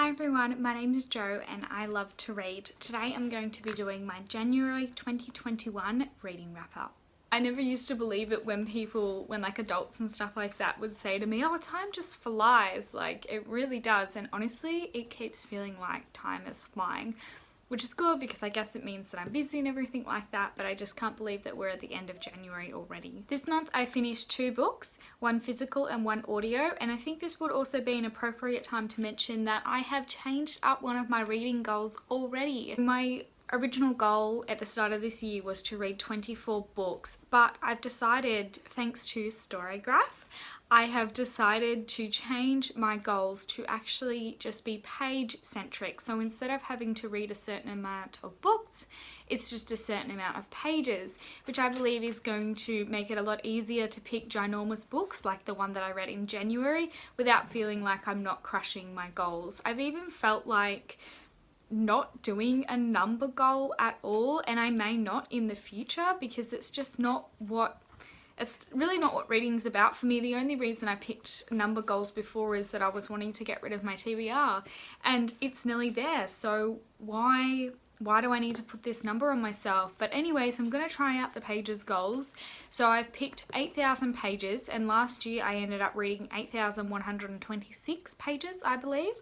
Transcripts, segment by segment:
Hi everyone, my name is Jo and I love to read. Today I'm going to be doing my January 2021 reading wrap up. I never used to believe it when like adults and stuff like that would say to me, oh, time just flies. Like, it really does, and honestly it keeps feeling like time is flying. Which is good because I guess it means that I'm busy and everything like that, but I just can't believe that we're at the end of January already. This month I finished 2 books, one physical and one audio, and I think this would also be an appropriate time to mention that I have changed up one of my reading goals already. My original goal at the start of this year was to read 24 books, but I've decided, thanks to Storygraph, I have decided to change my goals to actually just be page centric. So instead of having to read a certain amount of books, it's just a certain amount of pages, which I believe is going to make it a lot easier to pick ginormous books like the one that I read in January without feeling like I'm not crushing my goals. I've even felt like not doing a number goal at all, and I may not in the future because it's just not what it's really not what reading's about for me. The only reason I picked number goals before is that I was wanting to get rid of my TBR, and it's nearly there, so why do I need to put this number on myself? But anyways, I'm going to try out the pages goals. So I've picked 8,000 pages, and last year I ended up reading 8,126 pages, I believe.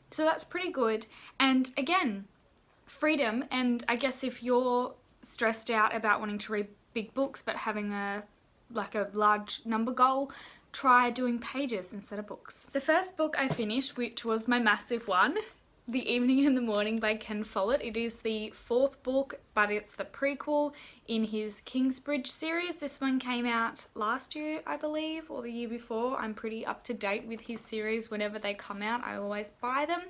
So that's pretty good. And again, freedom. And I guess if you're stressed out about wanting to read big books but having a large number goal, try doing pages instead of books. The first book I finished, which was my massive one, The Evening and the Morning by Ken Follett. It is the 4th book, but it's the prequel in his Kingsbridge series. This one came out last year, I believe, or the year before. I'm pretty up to date with his series. Whenever they come out, I always buy them.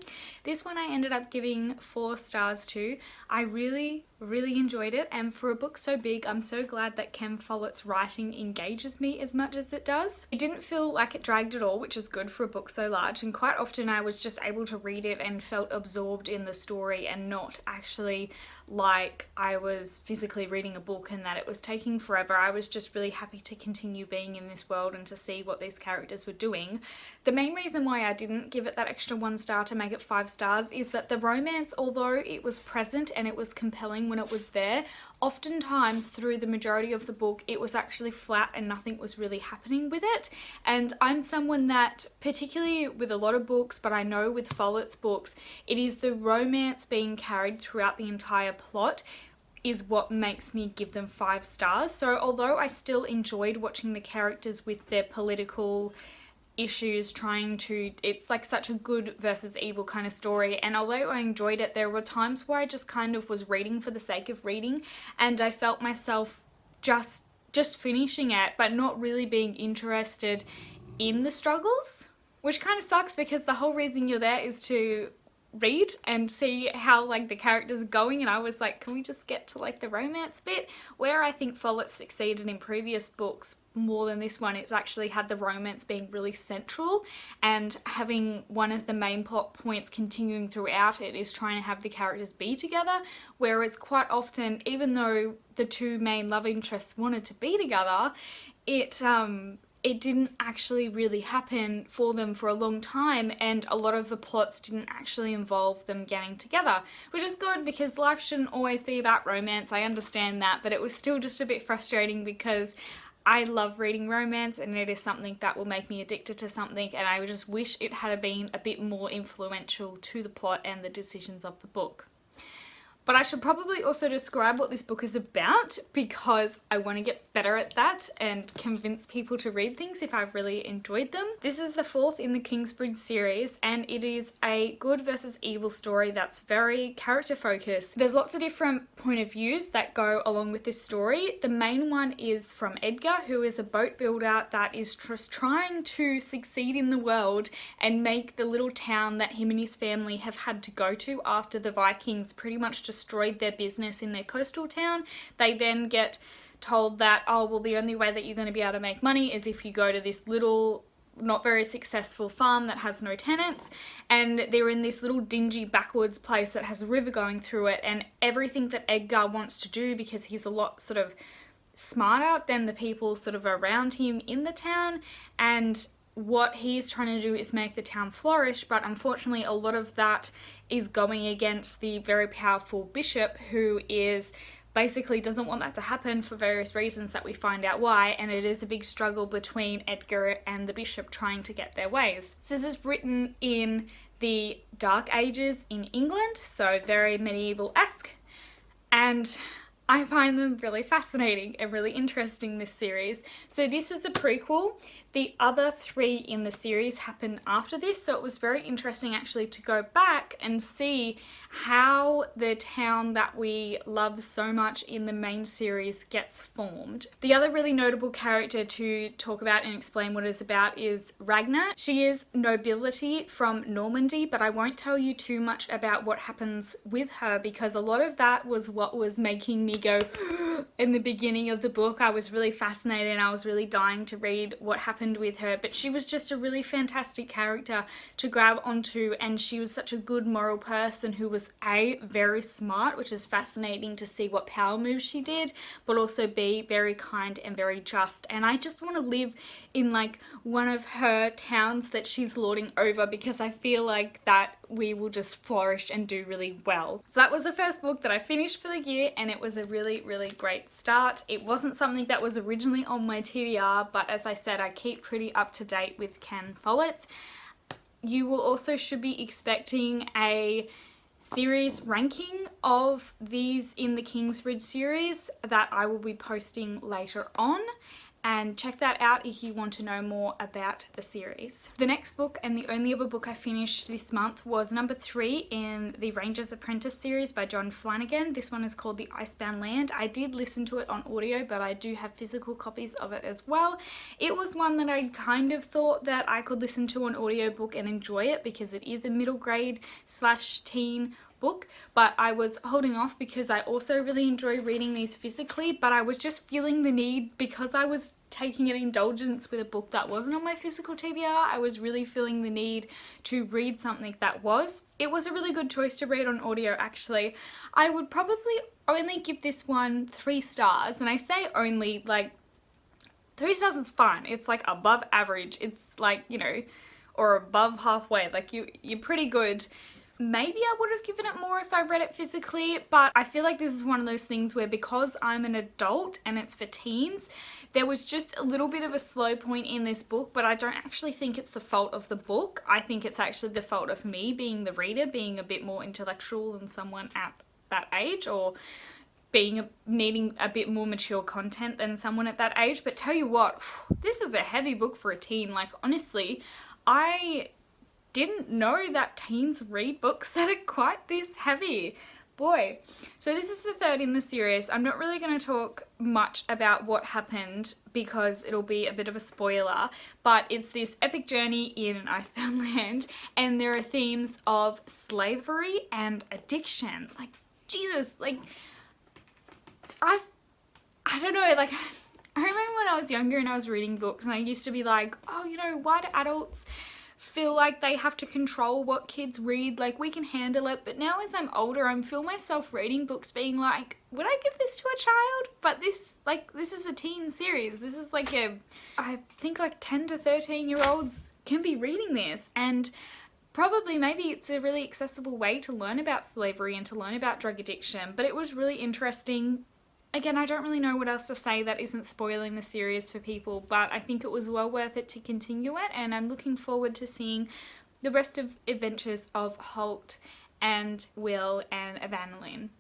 This one I ended up giving 4 stars to. I really enjoyed it, and for a book so big, I'm so glad that Ken Follett's writing engages me as much as it does. It didn't feel like it dragged at all, which is good for a book so large, and quite often I was just able to read it and felt absorbed in the story and not actually like I was physically reading a book and that it was taking forever. I was just really happy to continue being in this world and to see what these characters were doing. The main reason why I didn't give it that extra 1 star to make it 5 stars is that the romance, although it was present and it was compelling when it was there, oftentimes through the majority of the book it was actually flat and nothing was really happening with it. And I'm someone that, particularly with a lot of books, but I know with Follett's books, it is the romance being carried throughout the entire plot is what makes me give them 5 stars. So although I still enjoyed watching the characters with their political issues it's like such a good versus evil kind of story, and although I enjoyed it, there were times where I just kind of was reading for the sake of reading, and I felt myself just finishing it but not really being interested in the struggles, which kind of sucks because the whole reason you're there is to read and see how like the characters are going, and I was like, can we just get to like the romance bit? Where I think Follett succeeded in previous books more than this one, it's actually had the romance being really central and having one of the main plot points continuing throughout it is trying to have the characters be together, whereas quite often, even though the 2 main love interests wanted to be together, it didn't actually really happen for them for a long time, and a lot of the plots didn't actually involve them getting together, which is good because life shouldn't always be about romance. I understand that, but it was still just a bit frustrating because I love reading romance and it is something that will make me addicted to something, and I just wish it had been a bit more influential to the plot and the decisions of the book. But I should probably also describe what this book is about because I want to get better at that and convince people to read things if I've really enjoyed them. This is the 4th in the Kingsbridge series, and it is a good versus evil story that's very character focused. There's lots of different point of views that go along with this story. The main one is from Edgar, who is a boat builder that is just trying to succeed in the world and make the little town that him and his family have had to go to after the Vikings pretty much destroyed their business in their coastal town. They then get told that, oh well, the only way that you're going to be able to make money is if you go to this little not very successful farm that has no tenants, and they're in this little dingy backwoods place that has a river going through it, and everything that Edgar wants to do, because he's a lot sort of smarter than the people sort of around him in the town, and what he's trying to do is make the town flourish, but unfortunately a lot of that is going against the very powerful bishop, who is basically doesn't want that to happen for various reasons that we find out why, and it is a big struggle between Edgar and the bishop trying to get their ways. So this is written in the Dark Ages in England, so very medieval-esque, and I find them really fascinating and really interesting, this series. So this is a prequel. The other 3 in the series happened after this, so it was very interesting actually to go back and see how the town that we love so much in the main series gets formed. The other really notable character to talk about and explain what it's about is Ragnar. She is nobility from Normandy, but I won't tell you too much about what happens with her, because a lot of that was what was making me go in the beginning of the book. I was really fascinated and I was really dying to read what happened with her, but she was just a really fantastic character to grab onto, and she was such a good moral person who was A, very smart, which is fascinating to see what power moves she did, but also B, very kind and very just. And I just want to live in like one of her towns that she's lording over, because I feel like that we will just flourish and do really well. So that was the first book that I finished for the year, and it was a really, really great start. It wasn't something that was originally on my TBR, but as I said, I keep pretty up to date with Ken Follett. You will also should be expecting a series ranking of these in the Kingsbridge series that I will be posting later on, and check that out if you want to know more about the series. The next book, and the only other book I finished this month, was number 3 in the Ranger's Apprentice series by John Flanagan. This one is called The Icebound Land. I did listen to it on audio, but I do have physical copies of it as well. It was one that I kind of thought that I could listen to on audiobook and enjoy it, because it is a middle grade / teen book, but I was holding off because I also really enjoy reading these physically, but I was just feeling the need, because I was taking an indulgence with a book that wasn't on my physical TBR, I was really feeling the need to read something that was. It was a really good choice to read on audio actually. I would probably only give this one 3 stars, and I say only, like 3 stars is fine. It's like above average. It's like, you know, or above halfway, like you're pretty good. Maybe I would have given it more if I read it physically, but I feel like this is one of those things where, because I'm an adult and it's for teens, there was just a little bit of a slow point in this book, but I don't actually think it's the fault of the book. I think it's actually the fault of me being the reader, being a bit more intellectual than someone at that age, or needing a bit more mature content than someone at that age. But tell you what, this is a heavy book for a teen. Like honestly, I didn't know that teens read books that are quite this heavy. Boy. So this is the 3rd in the series. I'm not really going to talk much about what happened because it'll be a bit of a spoiler, but it's this epic journey in an icebound land, and there are themes of slavery and addiction. Like, Jesus, like, I don't know, like, I remember when I was younger and I was reading books and I used to be like, oh, you know, why do adults feel like they have to control what kids read? Like, we can handle it. But now as I'm older, I feel myself reading books being like, would I give this to a child? But this is a teen series. This is like I think like 10 to 13 year olds can be reading this, and probably maybe it's a really accessible way to learn about slavery and to learn about drug addiction. But it was really interesting. Again, I don't really know what else to say that isn't spoiling the series for people, but I think it was well worth it to continue it, and I'm looking forward to seeing the rest of adventures of Holt and Will and Evangeline.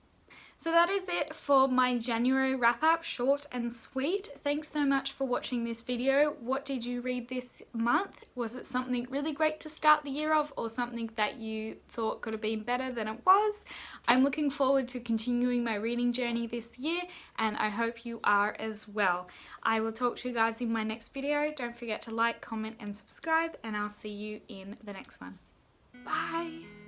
So that is it for my January wrap up, short and sweet. Thanks so much for watching this video. What did you read this month? Was it something really great to start the year off, or something that you thought could have been better than it was? I'm looking forward to continuing my reading journey this year, and I hope you are as well. I will talk to you guys in my next video. Don't forget to like, comment and subscribe, and I'll see you in the next one. Bye!